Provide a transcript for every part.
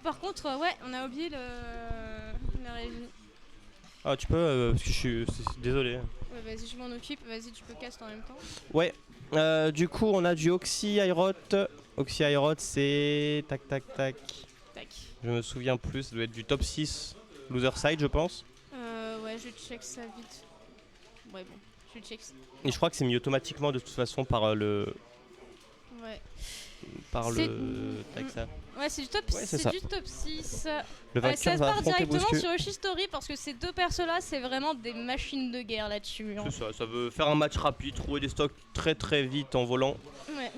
par contre, ouais, on a oublié la régie. Ah, tu peux, parce que désolé. Ouais, vas-y, je m'en occupe. Vas-y, tu peux cast en même temps. Ouais, du coup, on a du Oxy Airot. Oxy Airot, c'est. Tac, tac, tac. Tac. Je me souviens plus, ça doit être du top 6 loser side, je pense. Ouais, je check ça vite. Ouais, bon, je check ça. Et je crois que c'est mis automatiquement de toute façon par le. Ouais. Par le. Tac, ça. Ouais, c'est du top, Ouais, c'est c'est ça. du top 6. Le vainqueur Ça se va part affronter directement Boscu. sur Yoshi Story parce que ces deux persos-là, c'est vraiment des machines de guerre là-dessus. Hein. C'est ça, ça veut faire un match rapide, trouver des stocks très très vite en volant. Ouais.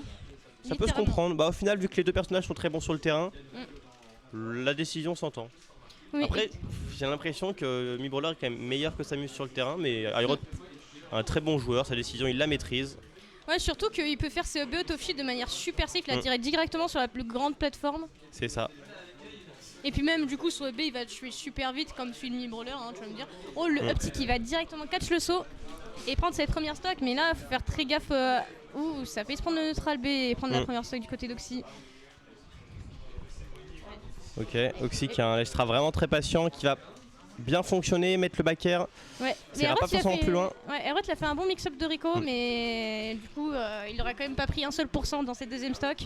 Ça peut se comprendre. Bah, au final, vu que les deux personnages sont très bons sur le terrain, Mm. la décision s'entend. Oui, Après, j'ai l'impression que Mi-Brawler est quand même meilleur que Samus sur le terrain, mais Airot, un très bon joueur, sa décision, il la maîtrise. ouais, surtout qu'il peut faire ses upbeats auto-shield de manière super safe, il la direct directement sur la plus grande plateforme. C'est ça. Et puis même du coup sur B il va tuer super vite comme celui de Mi-Brawler, hein, tu vas me dire. Oh le up qui va directement catch le saut et prendre cette première stock, mais là faut faire très gaffe. Ouh, ça fait se prendre le neutral B et prendre la première stock du côté d'Oxy. Ok, Oxy qui a un extra vraiment très patient, qui va bien fonctionner, mettre le back air. Ouais, ça ira pas forcément plus loin. Ouais, Aerot il a fait un bon mix-up de Rico, mais du coup il aurait quand même pas pris un seul pourcent dans cette deuxième stock.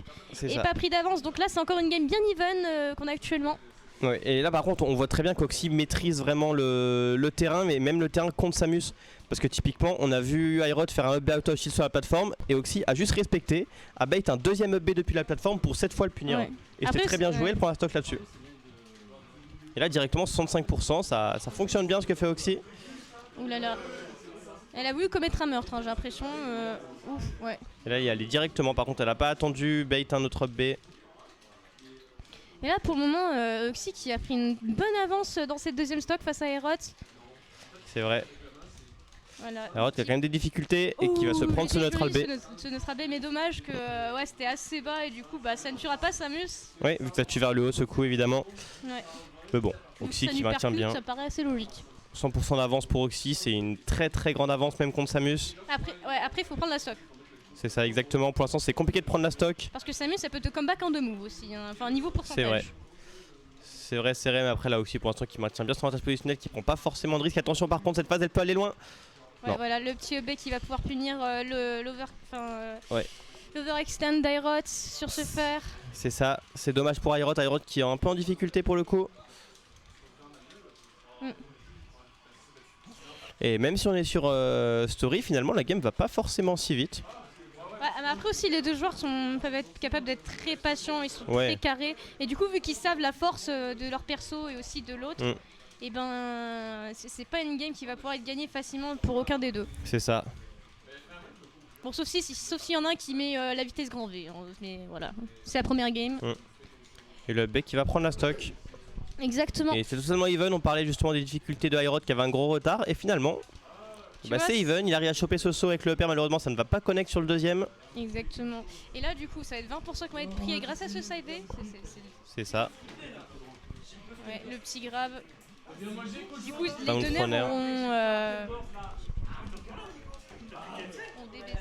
Et Ça. pas pris d'avance, donc là c'est encore une game bien even qu'on a actuellement. Ouais, et là par contre on voit très bien qu'Oxy maîtrise vraiment le terrain, mais même le terrain contre Samus. Parce que typiquement on a vu Airot faire un up B out of shield sur la plateforme et Oxy a juste respecté, a bait un deuxième up B depuis la plateforme pour cette fois le punir. Ouais. Et c'était très bien joué, elle prend la stock là-dessus. Et là directement 65%, ça fonctionne bien ce que fait Oxy. Ouh là là. Elle a voulu commettre un meurtre, hein, j'ai l'impression. Ouf, ouais. Et là il y allait directement, par contre elle a pas attendu, bait un autre up B. Et là pour le moment, Oxy qui a pris une bonne avance dans cette deuxième stock face à Aerot. C'est vrai. Voilà. Aerot qui a quand même des difficultés et qui va se prendre ce neutral B. Ce neutral B, mais dommage que ouais, c'était assez bas et du coup bah, ça ne tuera pas Samus. Oui, vu que ça tue vers le haut ce coup évidemment. Ouais. Mais bon, Donc, Oxy ça qui lui maintient percute, bien. Ça paraît assez logique. 100% d'avance pour Oxy, c'est une très très grande avance même contre Samus. Après il faut prendre la stock. C'est ça exactement, pour l'instant c'est compliqué de prendre la stock. Parce que Samus elle peut te comeback en deux moves aussi, hein. Enfin niveau pourcentage. C'est vrai. C'est vrai, c'est vrai, mais après là aussi pour l'instant qui maintient bien son avantage positionnel, qui prend pas forcément de risque. Attention par contre cette phase elle peut aller loin. Ouais, Non. voilà le petit EB qui va pouvoir punir Ouais. l'overextend d'Aerot sur ce fer. C'est ça, c'est dommage pour Aerot qui est un peu en difficulté pour le coup. Et même si on est sur Story, finalement la game va pas forcément si vite. Ouais, mais après aussi les deux joueurs peuvent être capables d'être très patients, ils sont très carrés. Et du coup vu qu'ils savent la force de leur perso et aussi de l'autre, et ben c'est pas une game qui va pouvoir être gagnée facilement pour aucun des deux. C'est ça. Bon sauf s'il y en a un qui met la vitesse grand V, hein, mais voilà, c'est la première game. Et le bec qui va prendre la stock. Exactement. Et c'est totalement even, on parlait justement des difficultés de Aerot qui avait un gros retard et finalement c'est even, il arrive à choper ce saut avec le père, malheureusement ça ne va pas connect sur le deuxième. Exactement. Et là du coup ça va être 20% qui va être pris et grâce à ce side B, c'est ça. Ouais, le petit grab. Du coup les Down teneurs runner. ont DBZ.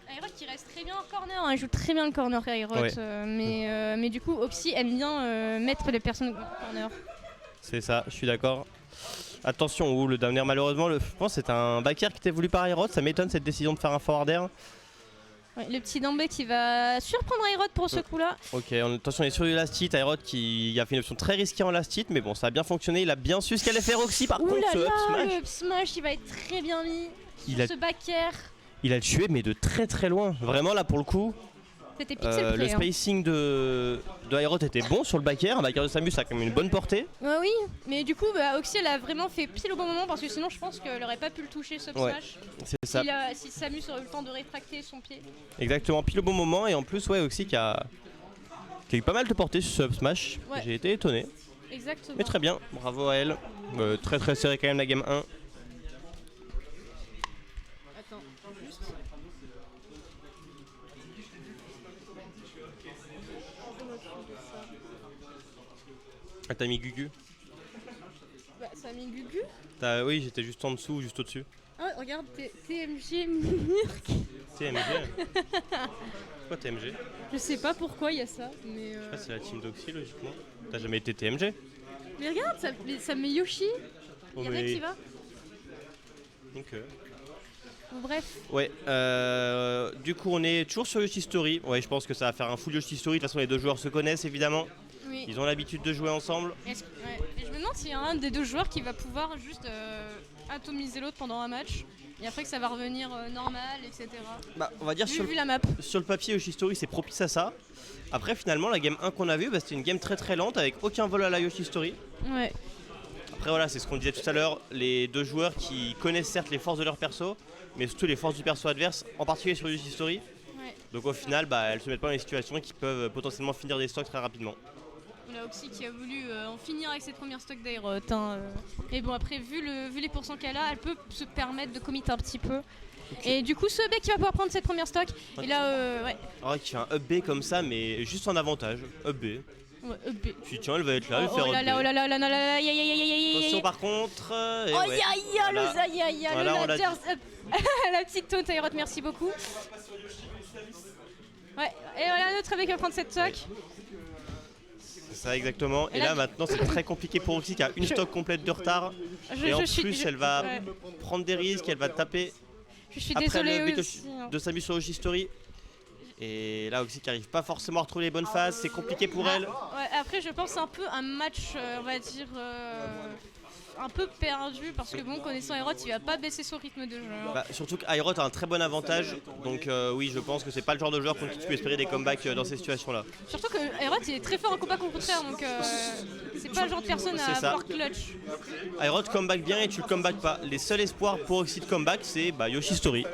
Aerot qui reste très bien en corner, hein, il joue très bien le corner Aerot, mais du coup Oxy aime bien mettre les personnes au corner. C'est ça, je suis d'accord. Attention, le down air malheureusement, je pense que c'est un back air qui était voulu par Aerot, ça m'étonne cette décision de faire un forward air. Ouais, le petit Dambé qui va surprendre Aerot pour ce coup-là. Ok, attention, il est sur du last hit, Aerot qui a fait une option très risquée en last hit, mais bon, ça a bien fonctionné, il a bien su ce qu'allait faire Oxy par contre, ce up smash. Le up smash il va être très bien mis ce back air. Il a tué mais de très très loin, vraiment là pour le coup. C'était pixel le spacing de Aerot était bon sur le back air de Samus a quand même une bonne portée. Oui, mais du coup Oxy elle a vraiment fait pile au bon moment parce que sinon je pense qu'elle aurait pas pu le toucher ce smash. C'est ça. Si Samus aurait eu le temps de rétracter son pied. Exactement, pile au bon moment et en plus Oxy qui a eu pas mal de portée sur ce up smash. J'ai été étonné. Exactement. Mais très bien, bravo à elle. Très très serré quand même la game 1. Attends, juste. Ah, t'as mis Gugu? Bah, ça a mis Gugu. Oui, j'étais juste en dessous ou juste au-dessus. Ah, regarde, TMG Mirk. TMG. Pourquoi TMG? Je sais pas pourquoi il y a ça, mais. Ah, c'est la team d'Oxy logiquement. T'as jamais été TMG? Mais regarde, ça met Yoshi. Oh, Y'a rien qui va. Ok. Bon, bref. Ouais, du coup on est toujours sur Yoshi Story. Ouais, je pense que ça va faire un full Yoshi Story. De toute façon, les deux joueurs se connaissent évidemment. Oui. Ils ont l'habitude de jouer ensemble. Ouais. Et je me demande s'il y a un des deux joueurs qui va pouvoir juste atomiser l'autre pendant un match. Et après que ça va revenir normal, etc. Bah, on va dire Vu la map. sur le papier, Yoshi Story c'est propice à ça. Après, finalement, la game 1 qu'on a vue, bah, c'était une game très très lente avec aucun vol à la Yoshi Story. Ouais. Après, voilà, c'est ce qu'on disait tout à l'heure. Les deux joueurs qui connaissent certes les forces de leur perso, mais surtout les forces du perso adverse, en particulier sur Yoshi Story. Ouais. Donc au final, bah, elles se mettent pas dans des situations qui peuvent potentiellement finir des stocks très rapidement. On a Oxy qui a voulu en finir avec ses premières stocks d'Aerot. Hein. Mais bon, après, vu les pourcents qu'elle a, elle peut se permettre de commit un petit peu. Okay. Et du coup, ce B qui va pouvoir prendre cette première stock. Okay. Et là, ouais. Alors, qui fait un up B comme ça, mais juste en avantage. Up B. Ouais, up B. Puis tiens, elle va être là, elle oh, faire oh là là, oh là là, là là là, attention par contre. Oh ouais. le Zaya, voilà, le ladder. La petite taunt Aerot, merci beaucoup. Ouais, et voilà notre B qui va prendre cette stock. Ouais. C'est ça exactement. Et là maintenant c'est très compliqué pour Oxy qui a une stock complète de retard. Et en plus elle va prendre des risques, elle va taper. Je suis après désolée le but aussi, de s'amuser sur Yoshi Story. Et là Oxy qui arrive pas forcément à retrouver les bonnes phases, c'est compliqué pour elle. Ouais, après je pense un peu un match, on va dire, un peu perdu parce que bon, connaissant Aerot, il va pas baisser son rythme de jeu. Bah, surtout qu'Aerot a un très bon avantage, donc oui, je pense que c'est pas le genre de joueur contre qui tu peux espérer des comebacks dans ces situations-là. Surtout que Aerot il est très fort en combat contraire, donc c'est pas le genre de personne à avoir clutch. Aerot comeback bien et tu le comeback pas. Les seuls espoirs pour Oxy de comeback, c'est Yoshi Story.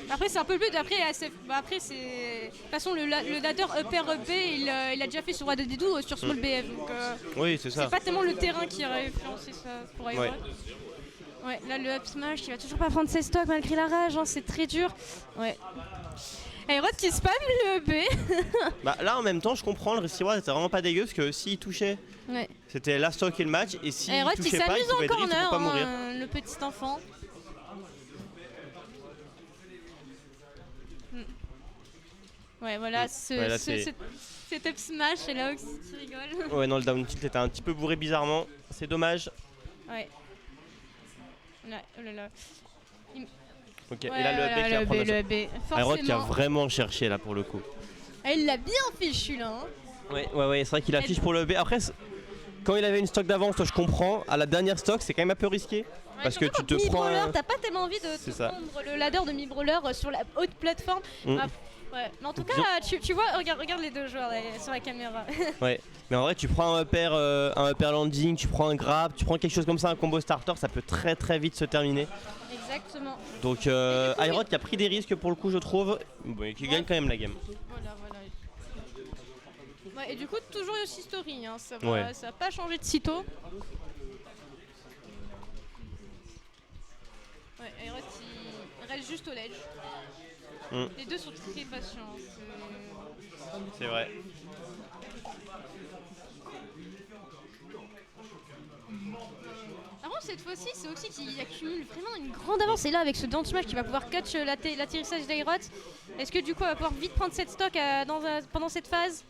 Après c'est un peu le but, après c'est... De toute façon le ladder upper up B il a déjà fait sur Wadadidou sur Small BF, donc oui, c'est ça. C'est pas tellement le terrain qui a influencé ça pour Aerot. Ouais, là le up smash qui va toujours pas prendre ses stocks malgré la rage, hein, c'est très dur. Ouais. Aerot qui spam le B. Bah là en même temps je comprends, le receiver était vraiment pas dégueu parce que s'il touchait, c'était la stock et le match, et s'il touchait pas il pouvait drift pour pas mourir. Le petit enfant. Ouais, voilà, cet up smash et là Oxy qui rigole. Ouais, non, le down tilt était un petit peu bourré bizarrement, c'est dommage. Ouais. Là, oh là là. Ok, ouais, et là le B qui va prendre Aerot qui a vraiment cherché là pour le coup. Ah, il l'a bien fichu là. Hein. Ouais, c'est vrai qu'il affiche pour le B. Après, quand il avait une stock d'avance, toi je comprends. À la dernière stock, c'est quand même un peu risqué. Ouais, parce que tu te prends. T'as pas tellement envie de prendre le ladder de Mi-Brawler sur la haute plateforme. Ouais, mais en tout cas, tu vois, regarde les deux joueurs là, sur la caméra. Ouais, mais en vrai, tu prends un upper landing, tu prends un grab, tu prends quelque chose comme ça, un combo starter, ça peut très très vite se terminer. Exactement. Donc, Aerot qui a pris des risques pour le coup, je trouve, et qui gagne quand même la game. Voilà. Ouais, et du coup, toujours Yoshi Story, hein, ça va pas changer de sitôt. Ouais, Aerot il reste juste au ledge. Les deux sont très patients. C'est vrai. Par contre, cette fois-ci, c'est Oxy qui accumule vraiment une grande avance. Et là, avec ce down smash qui va pouvoir catch l'atterrissage d'Aerot, est-ce que du coup, elle va pouvoir vite prendre cette stock pendant cette phase?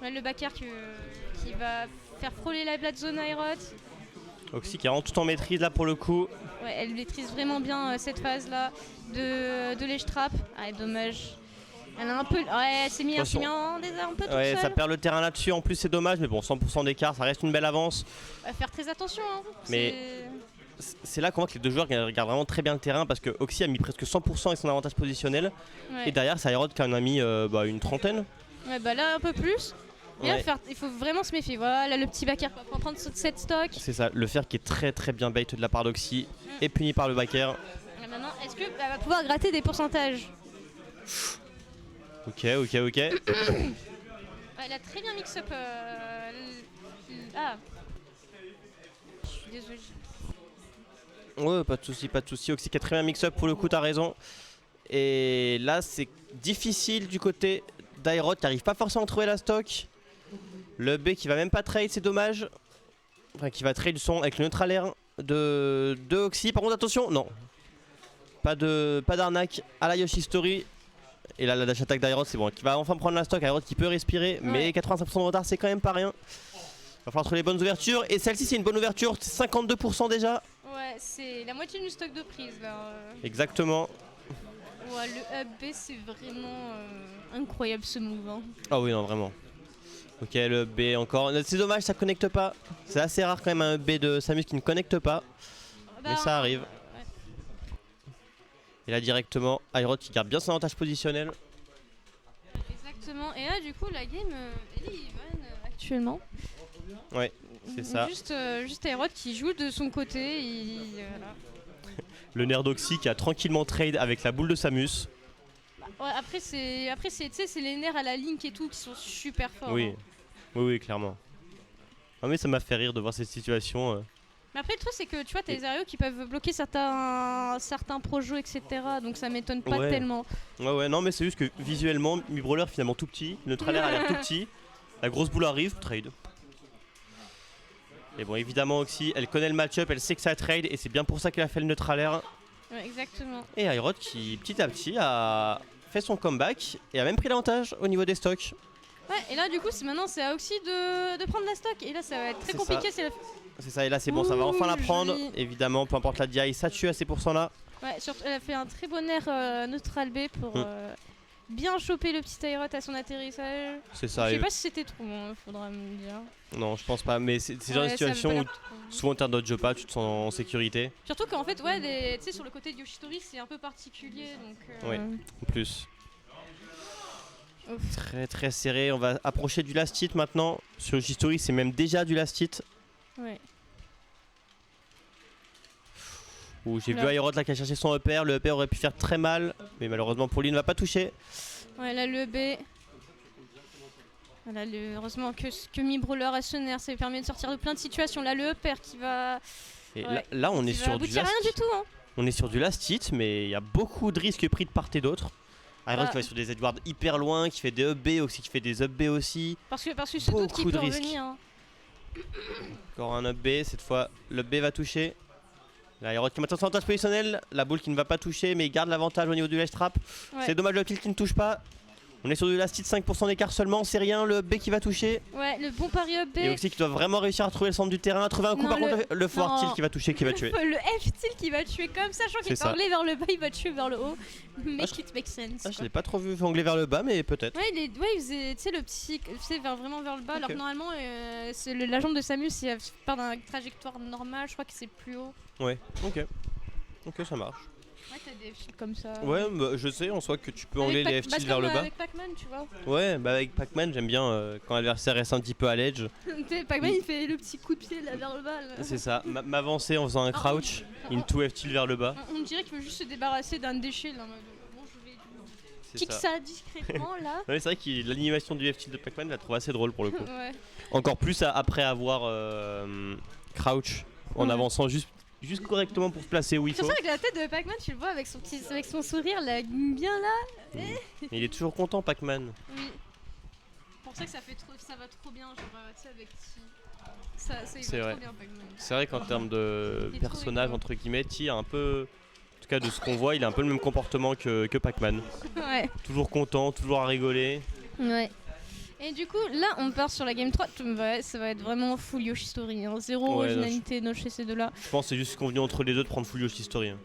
Le backer qui va faire frôler la Blade Zone à Aerot. Oxy qui rentre tout en maîtrise là pour le coup. Ouais, elle maîtrise vraiment bien cette phase là de l'edge trap. Ah, dommage. Elle a un peu. Ouais, elle s'est mis un peu toute seule. Ça perd le terrain là-dessus. En plus, c'est dommage, mais bon, 100% d'écart, ça reste une belle avance. Va faire très attention. Hein. Mais c'est là qu'on voit que les deux joueurs regardent vraiment très bien le terrain parce que Oxy a mis presque 100% avec son avantage positionnel. Ouais. Et derrière, c'est Aerot qui en a mis une trentaine. Ouais, bah là, un peu plus. Et là, il faut vraiment se méfier. Voilà, le petit backer pour prendre cette stock. C'est ça, le fer qui est très très bien bait de la part d'Oxy est puni par le backer. Et maintenant, est-ce qu'elle va pouvoir gratter des pourcentages? Ok. Elle a très bien mix-up. Je suis désolée. Ouais, pas de soucis. Oxy qui a très bien mix-up pour le coup, t'as raison. Et là, c'est difficile du côté d'Aerot qui n'arrive pas forcément à trouver la stock. Le B qui va même pas trade, c'est dommage. Enfin, qui va trade avec le neutral air de Oxy. Par contre, attention, non. pas d'arnaque à la Yoshi Story. Et là, la dash attack d'Aerot, c'est bon, qui va enfin prendre la stock. Aerot qui peut respirer, mais 85% de retard, c'est quand même pas rien. Va falloir trouver les bonnes ouvertures. Et celle-ci, c'est une bonne ouverture, 52% déjà. Ouais, c'est la moitié du stock de prise là. Exactement. Ouais, le up B, c'est vraiment incroyable ce move. Hein. Ah oui, non, vraiment. Ok, le B encore. C'est dommage, ça connecte pas. C'est assez rare quand même un B de Samus qui ne connecte pas. Mais ça arrive. Ouais. Et là, directement, Aerot qui garde bien son avantage positionnel. Exactement. Et là, du coup, la game, elle est even actuellement. Ouais, c'est ça. Juste Aerot qui joue de son côté. Voilà. Le Nerdoxy qui a tranquillement trade avec la boule de Samus. Ouais, après c'est les nerfs à la Link et tout qui sont super forts. Oui, hein. oui, clairement. Ah mais ça m'a fait rire de voir cette situation. Mais après le truc c'est que tu vois t'as les aérios qui peuvent bloquer certains projets etc. Donc ça m'étonne pas tellement. Ouais, non mais c'est juste que visuellement, Mi Brawler finalement tout petit, le trailer a l'air tout petit, la grosse boule arrive, trade. Et bon évidemment Oxy, elle connaît le match-up, elle sait que ça trade et c'est bien pour ça qu'elle a fait le neutralaire. Ouais, exactement. Et Aerot qui petit à petit a fait son comeback et a même pris l'avantage au niveau des stocks. Ouais, et là du coup maintenant c'est à Oxy de prendre la stock et là ça va être très compliqué. C'est ça, et là c'est bon, ça va enfin la prendre. Joli. Évidemment, peu importe la DI, ça tue à ces pourcents-là. Ouais, surtout elle a fait un très bon air neutral B pour bien choper le petit Aerot à son atterrissage. C'est ça. Je sais pas si c'était trop bon, faudra me dire. Non, je pense pas, mais c'est genre une situation où souvent t'as un dodge pas, tu te sens en sécurité. Surtout qu'en fait, ouais, tu sais, sur le côté de Yoshitori, c'est un peu particulier, donc... Ouais, en plus. Très très serré, on va approcher du last hit maintenant. Sur Yoshitori, c'est même déjà du last hit. Ouais. Où j'ai vu Aerot là qui a cherché son upper, le upper aurait pu faire très mal, mais malheureusement pour lui il ne va pas toucher. Ouais, là le B... Voilà, heureusement que Mi Brawler a ce nerf, ça lui permet de sortir de plein de situations. Là le upper qui va... Et là on est sur du last rien du tout, hein. On est sur du last hit, mais il y a beaucoup de risques pris de part et d'autre. Aerot qui va sur des Edward hyper loin, qui fait des up B aussi, qui fait des up B aussi. Parce que ce doute qui peut revenir. Hein. Encore un up B, cette fois le B va toucher. Là, Aerot qui maintenant son avantage positionnel, la boule qui ne va pas toucher mais il garde l'avantage au niveau du ledge trap. Ouais. C'est dommage le kill qui ne touche pas. On est sur du last hit, 5% d'écart seulement, c'est rien, le B qui va toucher. Ouais, le bon pari up B. Et aussi qui doit vraiment réussir à trouver le centre du terrain, à trouver un coup. Par contre, le forward tilt qui va toucher, qui va tuer. Le F tilt qui va tuer comme ça, je crois qu'il est anglais vers le bas, il va tuer vers le haut. Make it make sense. Ah, je l'ai pas trop vu angler vers le bas, mais peut-être. Ouais, il faisait, tu sais, le petit, vraiment vers le bas. Okay. Alors que normalement, la jambe de Samus, si elle part d'une trajectoire normale, je crois que c'est plus haut. Ouais, ok. Ok, ça marche. Ouais, t'as des F-tilts comme ça. Ouais, bah, je sais en soi que tu peux angler les F-tilts vers le bas. Avec Pac-Man, tu vois. Ouais, bah avec Pac-Man, j'aime bien quand l'adversaire reste un petit peu à l'edge. Pac-Man, il fait le petit coup de pied là vers le bas. C'est ça, m'avancer en faisant un crouch, into F-tilt vers le bas. On dirait qu'il veut juste se débarrasser d'un déchet là. Bon, je vais kick ça discrètement là. Ouais, c'est vrai que l'animation du F-tilt de Pac-Man, je la trouve assez drôle pour le coup. Ouais. Encore plus après avoir crouch en avançant juste correctement pour se placer où il faut. C'est ça, avec la tête de Pac-Man, tu le vois avec son sourire là, bien là. Il est toujours content, Pac-Man. Oui. C'est pour ça que ça va trop bien, genre, tu sais, avec ça il va trop bien, Pac-Man. C'est vrai qu'en termes de personnage, entre guillemets, T a un peu, en tout cas de ce qu'on voit, il a un peu le même comportement que Pac-Man. Ouais. Toujours content, toujours à rigoler. Ouais. Et du coup, là, on part sur la game 3. Ça va être vraiment full Yoshi Story. Hein. Zéro originalité chez ces deux-là. Je pense que c'est juste convenu entre les deux de prendre full Yoshi Story. Hein.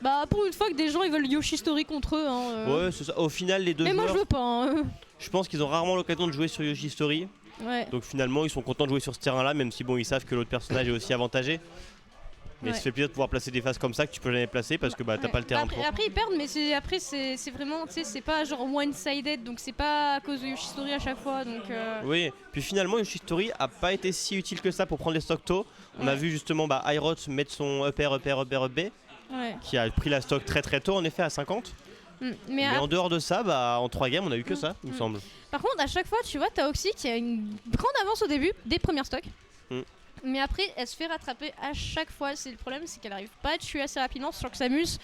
Bah, pour une fois que des gens ils veulent Yoshi Story contre eux. Hein, Ouais, c'est ça. Au final, les deux. Mais moi, je veux pas. Hein. Je pense qu'ils ont rarement l'occasion de jouer sur Yoshi Story. Ouais. Donc finalement, ils sont contents de jouer sur ce terrain-là, même si bon, ils savent que l'autre personnage est aussi avantagé. Mais ça fait plaisir de pouvoir placer des phases comme ça que tu peux jamais placer parce que bah t'as pas le terrain pour. Après ils perdent, mais c'est vraiment, tu sais, c'est pas genre one-sided, donc c'est pas à cause de Yoshi Story à chaque fois. Donc Oui, puis finalement Yoshi Story a pas été si utile que ça pour prendre les stocks tôt. On a vu justement Aerot mettre son upper B, qui a pris la stock très très tôt en effet à 50. Mais en dehors de ça, bah, en 3 games on a eu que ça, il me semble. Par contre à chaque fois tu vois t'as Oxy qui a une grande avance au début des premières stocks. Mais après, elle se fait rattraper à chaque fois. C'est le problème, c'est qu'elle arrive pas à tuer assez rapidement. Sur que Samus,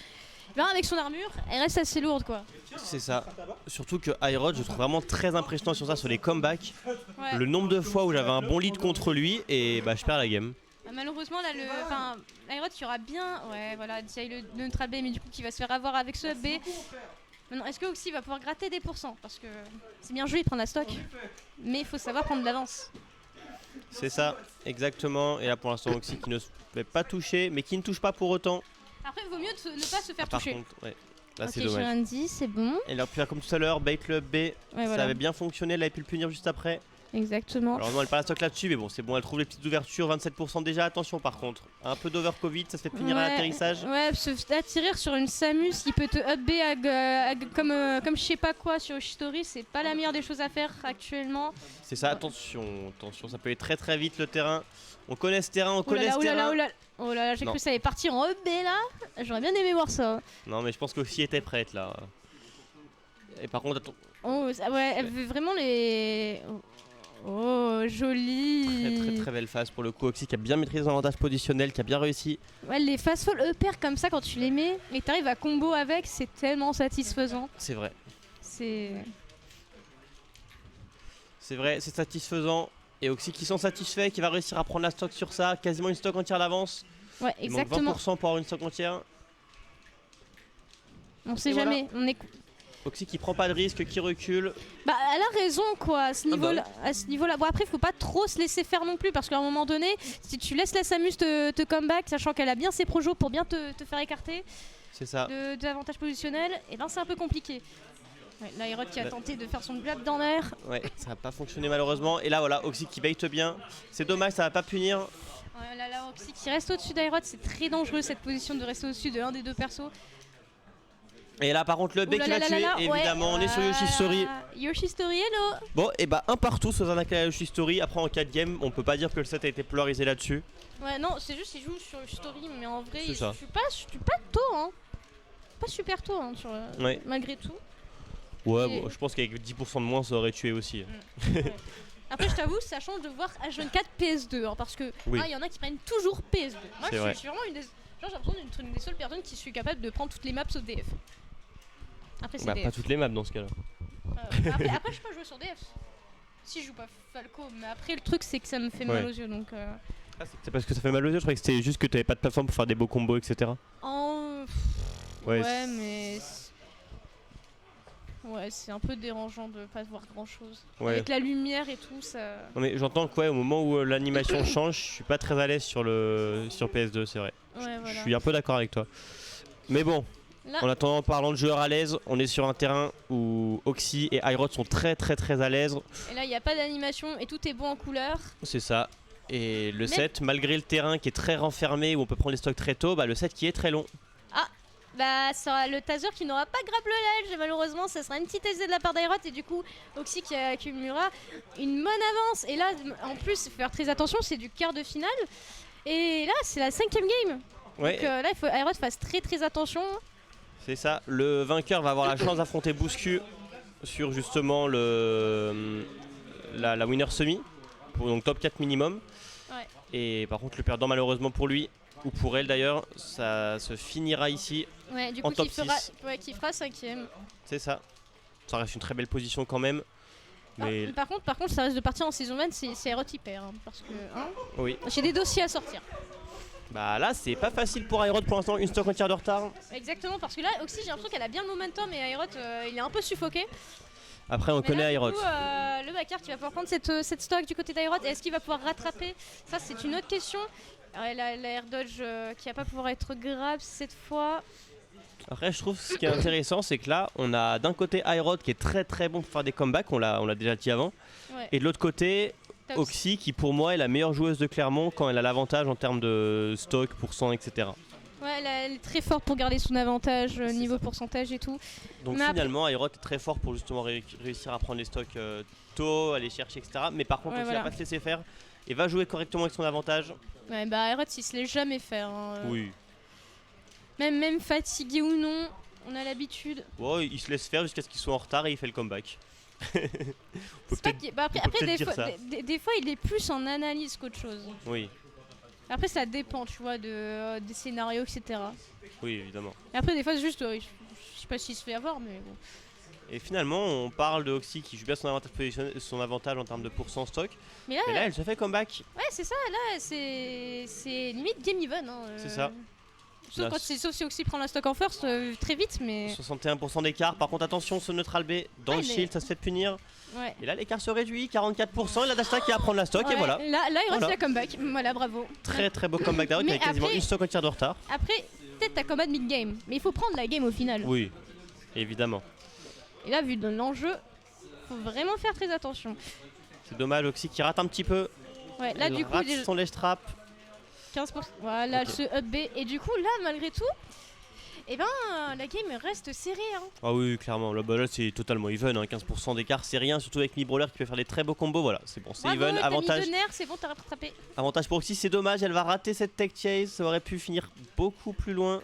avec son armure, elle reste assez lourde, quoi. C'est ça. Surtout que Aerot, je trouve vraiment très impressionnant sur ça, sur les comebacks. Ouais. Le nombre de fois où j'avais un bon lead contre lui et bah je perds la game. Malheureusement, là, Aerot, il y aura bien. Ouais, voilà, déjà le neutral B, mais du coup, qui va se faire avoir avec ce B. Maintenant, est-ce que Oxy va pouvoir gratter des pourcents? Parce que c'est bien joué, prendre la stock. Mais il faut savoir prendre de l'avance. C'est ça, exactement. Et là, pour l'instant, Oxy qui ne se fait pas toucher, mais qui ne touche pas pour autant. Après, il vaut mieux ne pas se faire Par toucher. contre, ouais. Là, Ok, c'est dommage. Shinrandy, c'est bon. Et il aurait pu faire comme tout à l'heure, bait le B. Ouais, Ça voilà. avait bien fonctionné, elle avait pu le punir juste après. Exactement. Alors non, elle pas la stock là-dessus, mais bon, c'est bon, elle trouve les petites ouvertures, 27% déjà. Attention par contre, un peu d'over Covid, ça se fait punir à l'atterrissage. Ouais, atterrir sur une Samus qui peut te up B comme je sais pas quoi sur Shitori, c'est pas la meilleure des choses à faire actuellement. C'est ça, attention, ça peut aller très très vite le terrain. On connaît ce terrain, Oh là là, j'ai cru que ça allait partir en up B là. J'aurais bien aimé voir ça. Non, mais je pense qu'Oxy était prête là. Et par contre, attends. Oh, ouais, elle veut vraiment les. Oh, joli. Très très très belle phase pour le coup. Oxy qui a bien maîtrisé son avantage positionnel, qui a bien réussi. Ouais, les fast fall upper comme ça quand tu les mets et que t'arrives à combo avec, c'est tellement satisfaisant. C'est vrai. C'est vrai, c'est satisfaisant. Et Oxy qui sont satisfaits, qui va réussir à prendre la stock sur ça, quasiment une stock entière d'avance. Ouais, exactement. Il manque 20% pour avoir une stock entière. On sait jamais, on est. Oxy qui prend pas de risque, qui recule. Bah elle a raison quoi à ce niveau-là. Bon après faut pas trop se laisser faire non plus parce qu'à un moment donné, si tu laisses la Samus te comeback, sachant qu'elle a bien ses projos pour bien te faire écarter c'est ça. de l'avantage positionnel, et ben c'est un peu compliqué. Ouais, là Aerot qui a tenté de faire son grab dans l'air. Ouais, ça n'a pas fonctionné malheureusement. Et là voilà, Oxy qui bait bien. C'est dommage, ça va pas punir. Ouais, là Oxy qui reste au-dessus d'Aerot, c'est très dangereux cette position de rester au-dessus de l'un des deux persos. Et là par contre le B qui va tuer, évidemment, on est sur Yoshi Story. Yoshi Story, hello. Bon, et bah un partout sur Zanaka Yoshi Story. Après en 4 games, on peut pas dire que le set a été polarisé là-dessus. Ouais, non, c'est juste qu'il joue sur Yoshi Story, mais en vrai, je suis pas tôt, hein. Pas super tôt, hein, malgré tout. Ouais, bon, je pense qu'avec 10% de moins, ça aurait tué aussi. Ouais. Après, je t'avoue, ça change de voir H24 PS2, hein, parce que il y en a qui prennent toujours PS2. Moi, je suis vraiment une des. Genre, j'ai l'impression d'être une des seules personnes qui suis capable de prendre toutes les maps sauf DF. Après, c'est DF. Pas toutes les maps dans ce cas-là. Après, je peux jouer sur DF. Si je joue pas Falco, mais après, le truc, c'est que ça me fait mal aux yeux, donc. C'est parce que ça fait mal aux yeux, je croyais que c'était juste que t'avais pas de plateforme pour faire des beaux combos, etc. Ouais, mais. Ouais, c'est un peu dérangeant de pas voir grand chose. Ouais. Avec la lumière et tout, ça. Non, mais j'entends que au moment où l'animation change, je suis pas très à l'aise sur PS2, c'est vrai. Ouais, voilà. Je suis un peu d'accord avec toi. Mais bon, là, en attendant, en parlant de joueurs à l'aise, on est sur un terrain où Oxy et Aerot sont très très très à l'aise. Et là, il n'y a pas d'animation et tout est beau en couleur. C'est ça. Et le set, malgré le terrain qui est très renfermé, où on peut prendre les stocks très tôt, le set qui est très long. Ah, bah ça, le taser qui n'aura pas grab le ledge, malheureusement, ça sera une petite essai de la part d'Aerot et du coup, Oxy qui accumulera une bonne avance. Et là, en plus, il faut faire très attention, c'est du quart de finale. Et là, c'est la 5ème game. Ouais. Donc là, il faut Aerot fasse très très attention. C'est ça, le vainqueur va avoir la chance d'affronter Bouscu sur justement la winner semi, pour donc top 4 minimum. Ouais. Et par contre le perdant malheureusement pour lui, ou pour elle d'ailleurs, ça se finira ici du en coup, top 6. Qui fera 5ème. C'est ça, ça reste une très belle position quand même. Mais... par contre, ça risque de partir en saison 20, c'est Aerot hyper, hein, parce que oui. J'ai des dossiers à sortir. Bah là c'est pas facile pour Aerot pour l'instant, une stock entière de retard. Exactement, parce que là Oxy j'ai l'impression qu'elle a bien le momentum mais Aerot il est un peu suffoqué. Après on connaît Aerot. Le backer qui va pouvoir prendre cette stock du côté d'Aerot, est-ce qu'il va pouvoir rattraper? Ça c'est une autre question. La air dodge qui va pas pouvoir être grave cette fois. Après je trouve ce qui est intéressant c'est que là on a d'un côté Aerot qui est très très bon pour faire des comebacks, on l'a déjà dit avant. Ouais. Et de l'autre côté Oxy qui pour moi est la meilleure joueuse de Clermont quand elle a l'avantage en termes de stock, pourcent, etc. Ouais, elle est très forte pour garder son avantage niveau pourcentage et tout. Donc mais finalement Aerot est très fort pour justement réussir à prendre les stocks tôt, aller chercher, etc. Mais par contre Oxy va pas se laisser faire et va jouer correctement avec son avantage. Ouais, bah Aerot il se laisse jamais faire. Hein. Oui. Même fatigué ou non, on a l'habitude. Ouais, il se laisse faire jusqu'à ce qu'il soit en retard et il fait le comeback. Après des fois il est plus en analyse qu'autre chose. Oui. Après ça dépend tu vois des scénarios etc. Oui évidemment. Et après des fois c'est juste je sais pas s'il se fait avoir mais bon. Et finalement, on parle de Oxy qui joue bien son avantage en termes de pourcent stock. Mais là, Et là, elle se fait comeback. ouais, c'est ça, là, c'est limite game even. Hein, C'est ça. Sauf si Oxy prend la stock en first, très vite, mais. 61% d'écart. Par contre, attention, ce neutral B dans le shield, ça se fait punir. Ouais. Et là, l'écart se réduit, 44%. Et la Dashta qui va prendre la stock, et voilà. Là, il reste la comeback. Voilà, bravo. Très très beau comeback d'Aerot avec quasiment une stock entière de retard. Après, peut-être t'as combat mid-game, mais il faut prendre la game au final. Oui, évidemment. Et là, vu l'enjeu, faut vraiment faire très attention. C'est dommage, Oxy qui rate un petit peu. Ouais, là, du coup, rate son ledge trap. 15%. Voilà, Okay. ce up B. Et du coup, là, malgré tout, eh ben, la game reste serrée. Hein. Ah oui, clairement. Là, c'est totalement even. Hein. 15% d'écart, c'est rien. Surtout avec Mi-Brawler qui peut faire des très beaux combos. Voilà, c'est bon, c'est even. Avantage. C'est bon, t'as rattrapé. Avantage pour Oxy, c'est dommage. Elle va rater cette tech chase. Ça aurait pu finir beaucoup plus loin.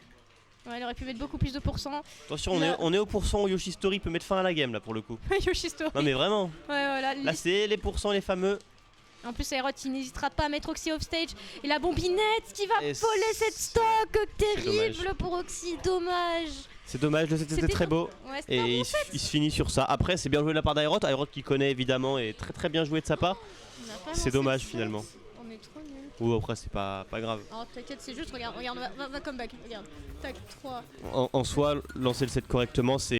Ouais, elle aurait pu mettre beaucoup plus de pourcents. Attention, là... on est au pourcent où Yoshi Story peut mettre fin à la game là pour le coup. Yoshi Story. Non mais vraiment. Ouais, voilà. Là, c'est les pourcents, les fameux. En plus, Aerot, il n'hésitera pas à mettre Oxy off stage. Et la bombinette qui va Et voler cette stock. Terrible pour Oxy, dommage. C'est dommage, le set était très beau. Ouais, et il se finit sur ça. Après, c'est bien joué de la part d'Aerot. Aerot qui connaît évidemment et très très bien joué de sa part. C'est dommage finalement. On est trop nuls. Ou après, c'est pas grave. Oh, t'inquiète, c'est juste, regarde, va comeback. Regarde. Tac, 3. En soi, lancer le set correctement, c'est